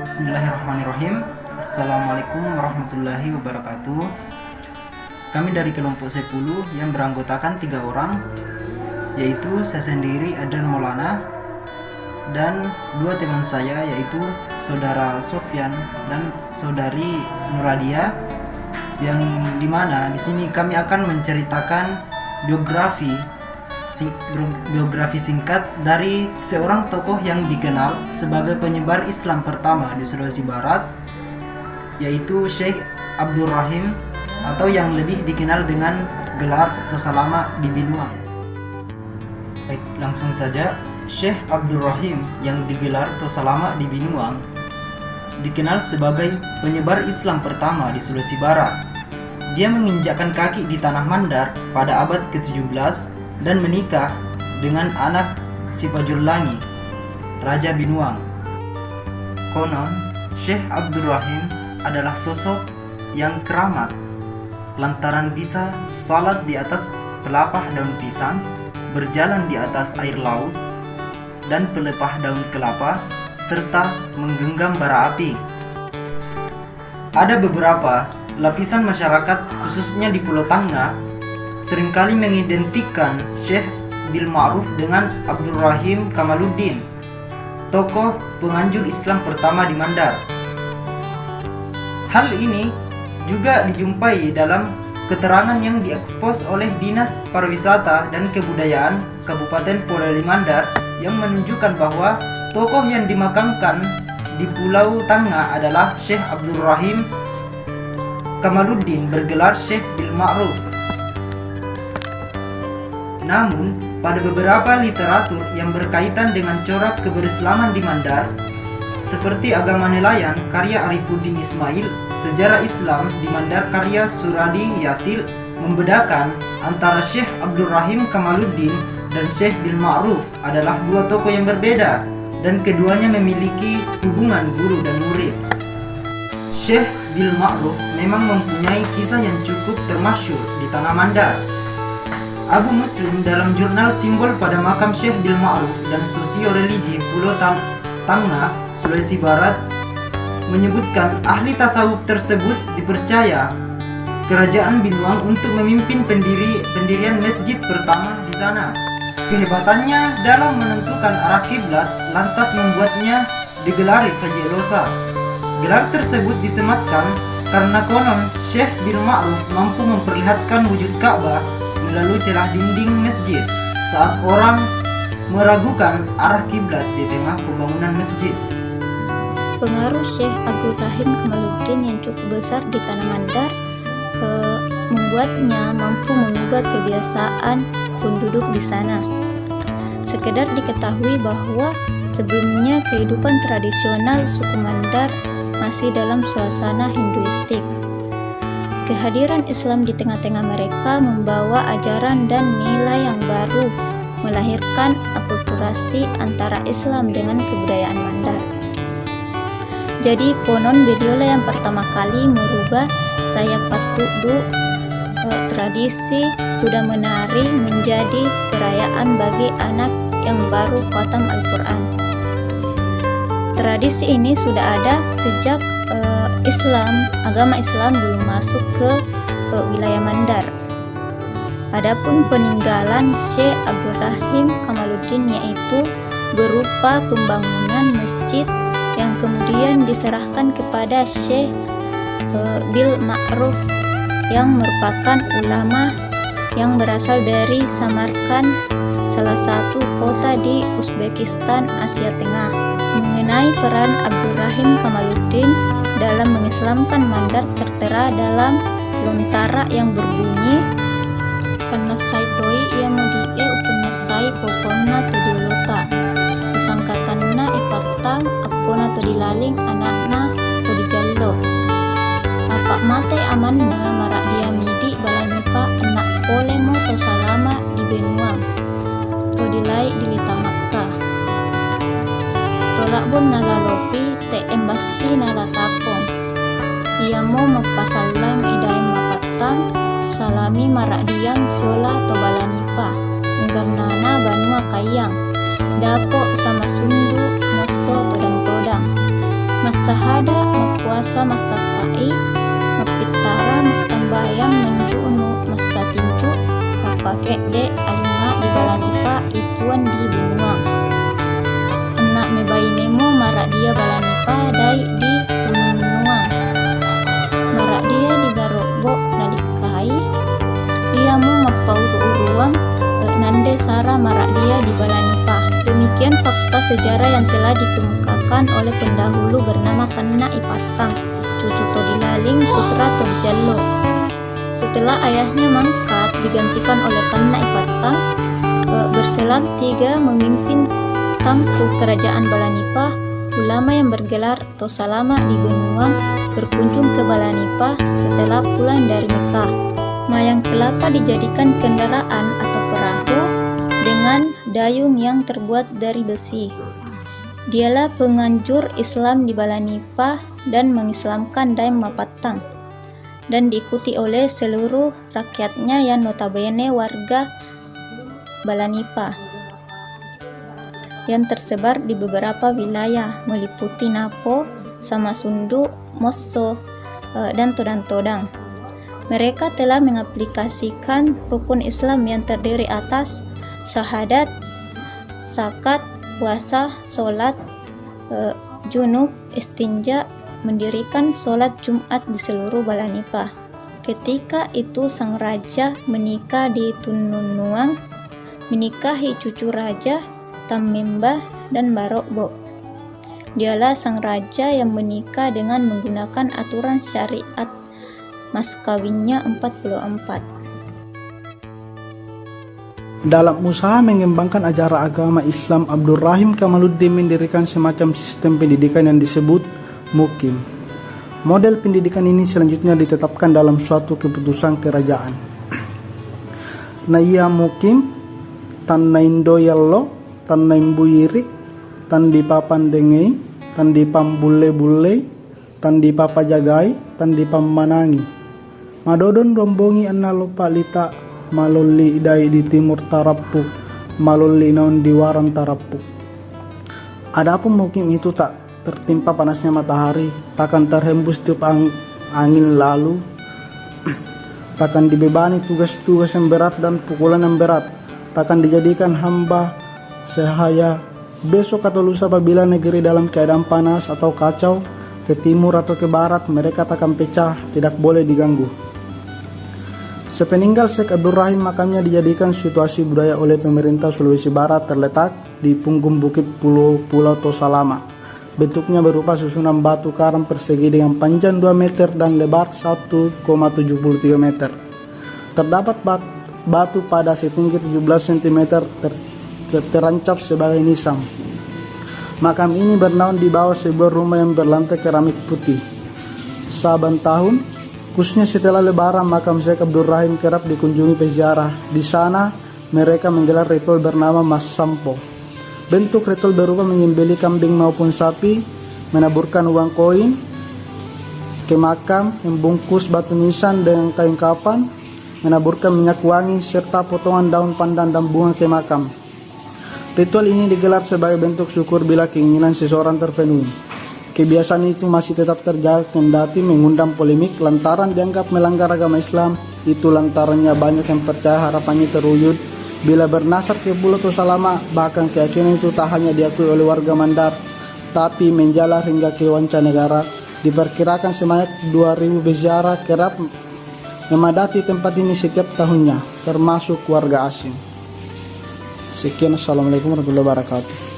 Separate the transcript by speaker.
Speaker 1: Bismillahirrahmanirrahim. Assalamualaikum warahmatullahi wabarakatuh. Kami dari kelompok 10 yang beranggotakan 3 orang, yaitu saya sendiri Adrian Maulana dan 2 teman saya, yaitu saudara Sofyan dan saudari Nuradia, yang dimana di sini kami akan menceritakan biografi singkat dari seorang tokoh yang dikenal sebagai penyebar Islam pertama di Sulawesi Barat, yaitu Syekh Abdul Rahim, atau yang lebih dikenal dengan gelar Tosalama di Binuang. Baik, langsung saja. Syekh Abdul Rahim yang digelar Tosalama di Binuang dikenal sebagai penyebar Islam pertama di Sulawesi Barat. Dia menginjakkan kaki di tanah Mandar pada abad ke-17 dan menikah dengan anak Sipajurlangi, Raja Binuang. Konon, Syekh Abdul Rahim adalah sosok yang keramat lantaran bisa salat di atas pelepah daun pisang, berjalan di atas air laut dan pelepah daun kelapa, serta menggenggam bara api. Ada beberapa lapisan masyarakat, khususnya di Pulau Tangga, seringkali mengidentikan Syekh Bil Ma'ruf dengan Abdul Rahim Kamaluddin, tokoh penganjur Islam pertama di Mandar. Hal ini juga dijumpai dalam keterangan yang diekspos oleh Dinas Pariwisata dan Kebudayaan Kabupaten Polewali Mandar, yang menunjukkan bahwa tokoh yang dimakamkan di Pulau Tangga adalah Syekh Abdul Rahim Kamaluddin bergelar Syekh Bil Ma'ruf. Namun, pada beberapa literatur yang berkaitan dengan corak keberislaman di Mandar, seperti Agama Nelayan karya Arifuddin Ismail, Sejarah Islam di Mandar karya Suradi Yasil, membedakan antara Syekh Abdul Rahim Kamaluddin dan Syekh Bil Ma'ruf adalah 2 tokoh yang berbeda, dan keduanya memiliki hubungan guru dan murid. Syekh Bil Ma'ruf memang mempunyai kisah yang cukup termasyhur di tanah Mandar. Abu Muslim dalam jurnal Simbol pada Makam Syekh Bil Ma'ruf dan Sosio Religi Pulau Tangga, Sulawesi Barat, menyebutkan ahli tasawuf tersebut dipercaya Kerajaan Binuang untuk memimpin pendirian masjid pertama di sana. Kehebatannya dalam menentukan arah kiblat lantas membuatnya digelari Sayyid Losa. Gelar tersebut disematkan karena konon Syekh Bil Ma'ruf mampu memperlihatkan wujud Ka'bah melalui celah dinding masjid saat orang meragukan arah kiblat di tengah pembangunan masjid.
Speaker 2: Pengaruh Syekh Abdul Rahim Kamaluddin yang cukup besar di tanah Mandar membuatnya mampu mengubah kebiasaan penduduk di sana. Sekedar diketahui bahwa sebelumnya kehidupan tradisional suku Mandar masih dalam suasana Hinduistik. Kehadiran Islam di tengah-tengah mereka membawa ajaran dan nilai yang baru, melahirkan akulturasi antara Islam dengan kebudayaan Mandar. Jadi konon beliaulah yang pertama kali merubah Sayak Patudu, tradisi kuda menari, menjadi perayaan bagi anak yang baru khatam Al-Quran. Tradisi ini sudah ada sejak agama Islam belum masuk ke wilayah Mandar. Adapun peninggalan Syekh Abdul Rahim Kamaluddin yaitu berupa pembangunan masjid yang kemudian diserahkan kepada Syekh Bil Ma'ruf yang merupakan ulama yang berasal dari Samarkand, salah satu kota di Uzbekistan, Asia Tengah. Mengenai peran Abdul Rahim Kamaluddin dalam mengislamkan Mandar tertera dalam lontara yang berbunyi, "Panasai toi ia modie upanasai poponna todiolota, disangkakanna ipatang apona todilaling anakna todijallo, apak mate amanna marak dia midi balanipa anak polemo Tosalama di Binuang, todilai dilita Makkah, tolak bon nalalopi te embasi nalatapong, ia mau mapasalam idai mapatang salami marak diang sola to balanipa ngganana banua kayang dapo sama sundu moso todang-todang mas Masahada, mapuasa, masakai, mapitara, masambayang, menjunu, masatinju, mapake de alima di balanipa, ipuan di binuang. Anak mebainemo marak dia balanipa, dai di tununuang. Marak dia di barokbo nalikai, iamu mapauru-uruang, nande sara marak dia di balanipa. Demikian fakta sejarah yang telah dikemukakan oleh pendahulu bernama Kanna Ipatang, cucu Todilaling, putra Todjallo. Setelah ayahnya mangkat digantikan oleh Kanna Ipatang, berselang 3 memimpin tangku kerajaan Balanipa. Ulama yang bergelar Tosalama di Benuang berkunjung ke Balanipa setelah pulang dari Mekah. Mayang kelapa dijadikan kendaraan atau perahu dengan dayung yang terbuat dari besi. Dialah penganjur Islam di Balanipa dan mengislamkan Daeng Mapatang, dan diikuti oleh seluruh rakyatnya yang notabene warga Balanipa yang tersebar di beberapa wilayah meliputi Napo, Samasundu, Mosso, dan Todang-Todang. Mereka telah mengaplikasikan rukun Islam yang terdiri atas syahadat, zakat, puasa, sholat, junub, istinja, mendirikan sholat Jumat di seluruh Balanipa. Ketika itu sang raja menikah di Tununuang, menikahi cucu raja Tamembah dan Barokbo. Dialah sang raja yang menikah dengan menggunakan aturan syariat mas kawinnya 44.
Speaker 3: Dalam usaha mengembangkan ajaran agama Islam, Abdul Rahim Kamaluddin mendirikan semacam sistem pendidikan yang disebut mukim. Model pendidikan ini selanjutnya ditetapkan dalam suatu keputusan kerajaan. Naya mukim, tan naindo yallo, tan naimbu yirik, tan di papandengei, tan di pambule-bule, tan di papajagai, tan di pammanangi. Madodon rombongi anna lupa lita, maloli idai di timur tarapuk, maloli naon di waran tarapuk. Adapun mukim itu tak tertimpa panasnya matahari, takkan terhembus tiup angin lalu, takkan dibebani tugas-tugas yang berat dan pukulan yang berat, takkan dijadikan hamba sehaya. Besok atau lusa apabila negeri dalam keadaan panas atau kacau, ke timur atau ke barat, mereka takkan pecah, tidak boleh diganggu. Sepeninggal Syekh Abdul Rahim, makamnya dijadikan situasi budaya oleh pemerintah Sulawesi Barat, terletak di punggung bukit Pulau Tosalama. Bentuknya berupa susunan batu karang persegi dengan panjang 2 meter dan lebar 1,73 meter. Terdapat batu pada setinggi 17 cm terancap sebagai nisan. Makam ini bernaung di bawah sebuah rumah yang berlantai keramik putih. Saban tahun, khususnya setelah Lebaran, makam Syekh Abdul Rahim kerap dikunjungi peziarah. Di sana, mereka menggelar ritual bernama Mas Sampo. Bentuk ritual berupa menyembelih kambing maupun sapi, menaburkan uang koin ke makam, membungkus batu nisan dengan kain kafan, menaburkan minyak wangi, serta potongan daun pandan dan bunga ke makam. Ritual ini digelar sebagai bentuk syukur bila keinginan seseorang terpenuhi. Kebiasaan itu masih tetap terjaga kendati mengundang polemik lantaran dianggap melanggar agama Islam. Itu lantarannya banyak yang percaya harapannya terwujud bila bernasar ke Pulau Tosalama. Bahkan keyakinan itu tak hanya diakui oleh warga Mandar, tapi menjalar hingga ke mancanegara. Diperkirakan sebanyak 2.000 peziarah kerap memadati tempat ini setiap tahunnya, termasuk warga asing. Sekian, assalamualaikum warahmatullahi wabarakatuh.